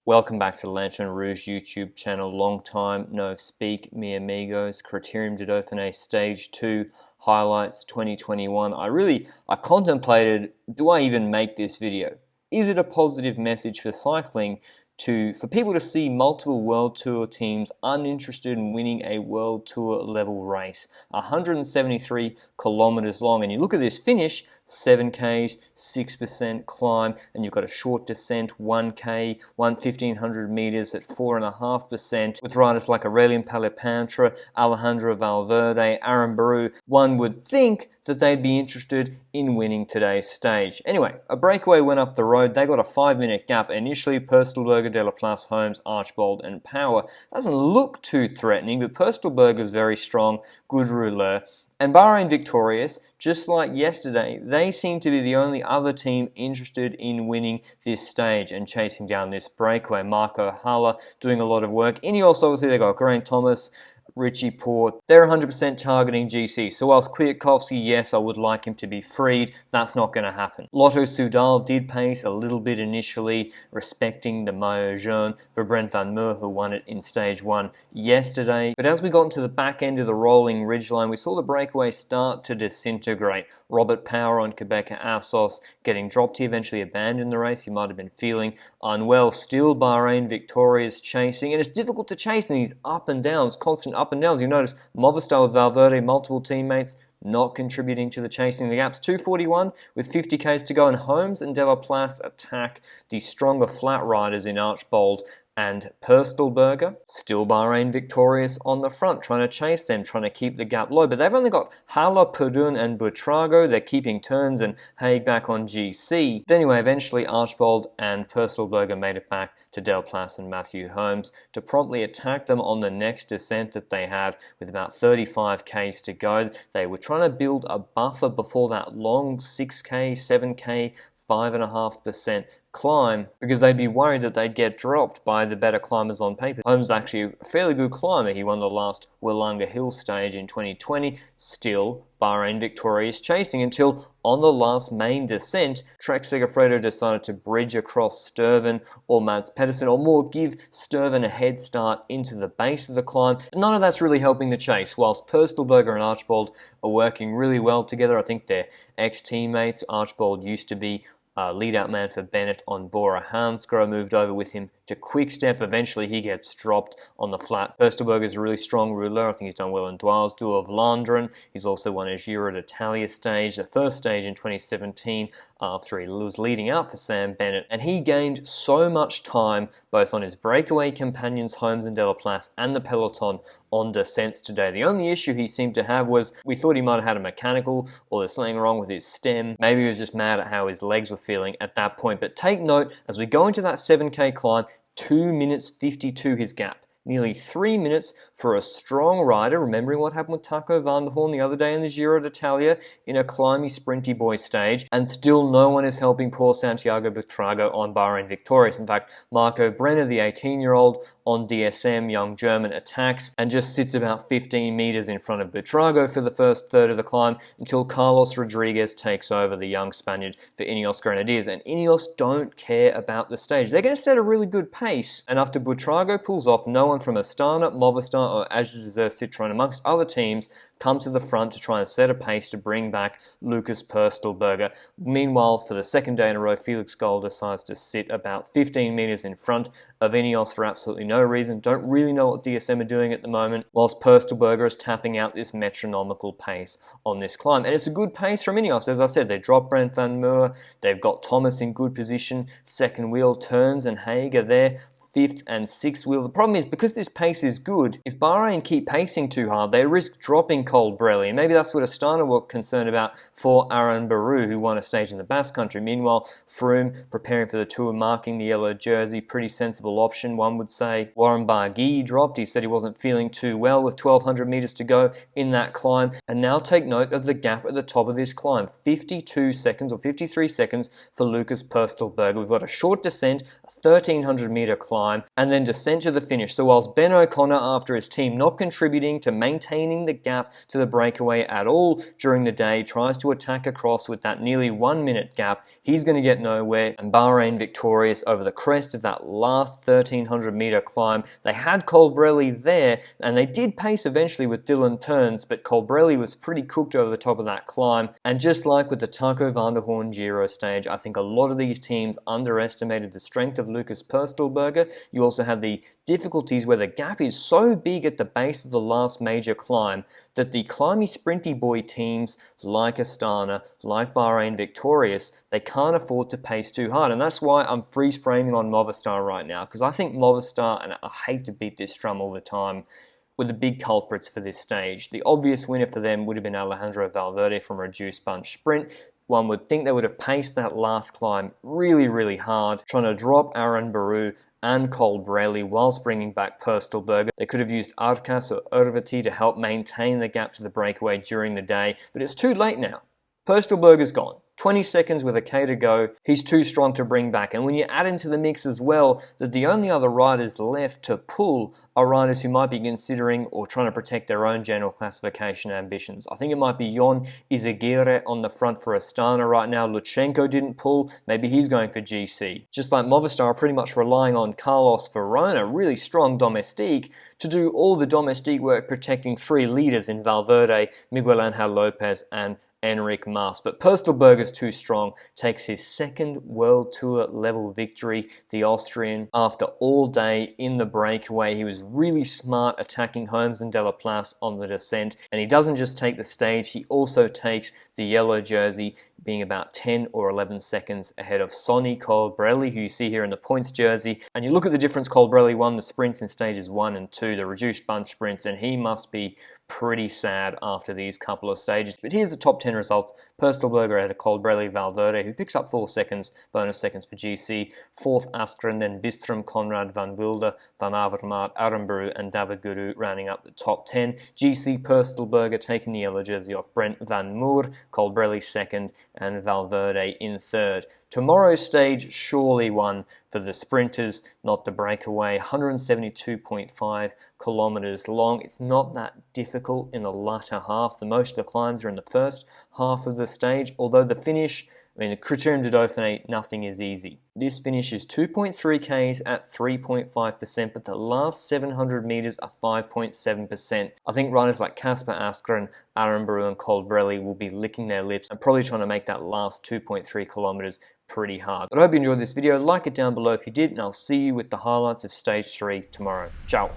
Welcome back to the Lanterne Rouge YouTube channel. Long time no speak, mi amigos. Critérium du Dauphiné Stage 2 highlights 2021. I contemplated, do I even make this video? Is it a positive message for cycling for people to see multiple World Tour teams uninterested in winning a World Tour level race? 173 kilometers long, and you look at this finish, 7Ks, 6% climb, and you've got a short descent, 1K, 1500 meters at 4.5%, with riders like Aurélien Palepantre, Alejandro Valverde, Aaron Barou. One would think that they'd be interested in winning today's stage. Anyway, a breakaway went up the road. They got a 5-minute gap. Initially, Pöstlberger, De La Place, Holmes, Archbold, and Power. Doesn't look too threatening, but Pöstlberger's very strong, good rouleur. And Bahrain victorious, just like yesterday, they seem to be the only other team interested in winning this stage and chasing down this breakaway. Marco Haller doing a lot of work. Ineos, obviously, they got Geraint Thomas, Richie Porte. They're 100% targeting GC. So whilst Kwiatkowski, yes, I would like him to be freed, that's not going to happen. Lotto Soudal did pace a little bit initially, respecting the maillot jaune for Brent Van Meer, who won it in stage 1 yesterday. But as we got into the back end of the rolling ridgeline, we saw the breakaway start to disintegrate. Robert Power on Quebec at Assos getting dropped. He eventually abandoned the race. He might have been feeling unwell. Still Bahrain victorious chasing, and it's difficult to chase in these up and downs, constant up and downs. You notice Movistar with Valverde, multiple teammates not contributing to the chasing the gaps. 2:41 with 50 Ks to go, and Holmes and De La Place attack the stronger flat riders in Archbold and Pöstlberger. Still Bahrain victorious on the front, trying to chase them, trying to keep the gap low. But they've only got Haller, Perdun, and Buitrago. They're keeping turns, and Haig back on GC. But anyway, eventually Archbold and Pöstlberger made it back to De La Place and Matthew Holmes to promptly attack them on the next descent that they had with about 35 Ks to go. They were trying to build a buffer before that long 6K, 7K, 5.5% climb, because they'd be worried that they'd get dropped by the better climbers on paper. Holmes actually a fairly good climber. He won the last Willunga Hill stage in 2020. Still Bahrain victorious chasing until on the last main descent, Trek Segafredo decided to bridge across Sturven or Mads Pedersen, or more give Sturven a head start into the base of the climb. None of that's really helping the chase. Whilst Pöstlberger and Archbold are working really well together, I think they're ex-teammates. Archbold used to be lead-out man for Bennett on BORA. Hansgrohe moved over with him to Quick-Step. Eventually, he gets dropped on the flat. Pöstlberger is a really strong rouleur. I think he's done well in Dwars Duel of Vlaanderen. He's also won a Giro d'Italia stage, the first stage in 2017, after he was leading out for Sam Bennett. And he gained so much time, both on his breakaway companions, Holmes and De La Place, and the peloton on descents today. The only issue he seemed to have was we thought he might have had a mechanical, or there's something wrong with his stem. Maybe he was just mad at how his legs were feeling at that point. But take note, as we go into that 7K climb, 2 minutes 52 his gap. Nearly 3 minutes for a strong rider, remembering what happened with Taco van der Hoorn the other day in the Giro d'Italia in a climby, sprinty boy stage, and still no one is helping poor Santiago Buitrago on Bahrain victorious. In fact, Marco Brenner, the 18-year-old on DSM, young German, attacks and just sits about 15 meters in front of Buitrago for the first third of the climb until Carlos Rodriguez takes over, the young Spaniard for Ineos Grenadiers. And Ineos don't care about the stage. They're going to set a really good pace, and after Buitrago pulls off, no one from Astana, Movistar, or Azure Desert Citroën, amongst other teams, come to the front to try and set a pace to bring back Lukas Pöstlberger. Meanwhile, for the second day in a row, Felix Gall decides to sit about 15 meters in front of Ineos for absolutely no reason. Don't really know what DSM are doing at the moment, whilst Pöstlberger is tapping out this metronomical pace on this climb. And it's a good pace from Ineos. As I said, they dropped Brent Van Meer, they've got Thomas in good position, second wheel turns, and Haig are there, fifth and sixth wheel. The problem is, because this pace is good, if Bahrain keep pacing too hard, they risk dropping Colbrelli. And maybe that's what Astana were concerned about for Aaron Barou, who won a stage in the Basque Country. Meanwhile, Froome, preparing for the Tour, marking the yellow jersey, pretty sensible option, one would say. Warren Barguil dropped. He said he wasn't feeling too well with 1,200 meters to go in that climb. And now take note of the gap at the top of this climb. 52 seconds or 53 seconds for Lukas Pöstlberger. We've got a short descent, a 1,300 meter climb, climb, and then descent to the finish. So whilst Ben O'Connor, after his team not contributing to maintaining the gap to the breakaway at all during the day, tries to attack across with that nearly 1 minute gap, he's going to get nowhere, and Bahrain victorious over the crest of that last 1300 meter climb. They had Colbrelli there, and they did pace eventually with Dylan Teuns, but Colbrelli was pretty cooked over the top of that climb. And just like with the Taco van der Hoorn Giro stage, I think a lot of these teams underestimated the strength of Lukas Pöstlberger. You also have the difficulties where the gap is so big at the base of the last major climb that the climby sprinty boy teams like Astana, like Bahrain victorious, they can't afford to pace too hard. And that's why I'm freeze framing on Movistar right now, because I think Movistar, and I hate to beat this drum all the time, were the big culprits for this stage. The obvious winner for them would have been Alejandro Valverde from reduced bunch sprint. One would think they would have paced that last climb really, really hard, trying to drop Aaron Baru and Colbrelli whilst bringing back Pöstlberger. They could have used Arkas or Urvati to help maintain the gap to the breakaway during the day, but it's too late now. Pöstlberger's gone. 20 seconds with a K to go, he's too strong to bring back. And when you add into the mix as well that the only other riders left to pull are riders who might be considering or trying to protect their own general classification ambitions. I think it might be Jon Izagirre on the front for Astana right now. Lutsenko didn't pull, maybe he's going for GC. Just like Movistar are pretty much relying on Carlos Verona, really strong domestique, to do all the domestique work protecting three leaders in Valverde, Miguel Angel Lopez and Enric Mas. But Pöstlberger's too strong, takes his second World Tour level victory, the Austrian, after all day in the breakaway. He was really smart attacking Holmes and Delaplace on the descent, and he doesn't just take the stage, he also takes the yellow jersey, being about 10 or 11 seconds ahead of Sonny Colbrelli, who you see here in the points jersey. And you look at the difference, Colbrelli won the sprints in stages 1 and 2, the reduced bunch sprints, and he must be pretty sad after these couple of stages. But here's the top 10 results. Pöstlberger ahead of Colbrelli, Valverde, who picks up 4 seconds, bonus seconds for GC. 4th, Askren, then Bistrom, Conrad, Van Wilder, Van Avermaet, Arenberg, and David Guru rounding up the top 10. GC, Pöstlberger taking the yellow jersey off Brent Van Moer, Colbrelli second, and Valverde in third. Tomorrow's stage, surely one for the sprinters, not the breakaway. 172.5 kilometers long. It's not that difficult in the latter half. The most of the climbs are in the first half of the stage, although the finish, the Critérium du Dauphiné, nothing is easy. This finish is 2.3 Ks at 3.5%, but the last 700 meters are 5.7%. I think riders like Kasper Askren, Arenberg and Colbrelli will be licking their lips and probably trying to make that last 2.3 kilometers pretty hard. But I hope you enjoyed this video. Like it down below if you did, and I'll see you with the highlights of stage 3 tomorrow. Ciao.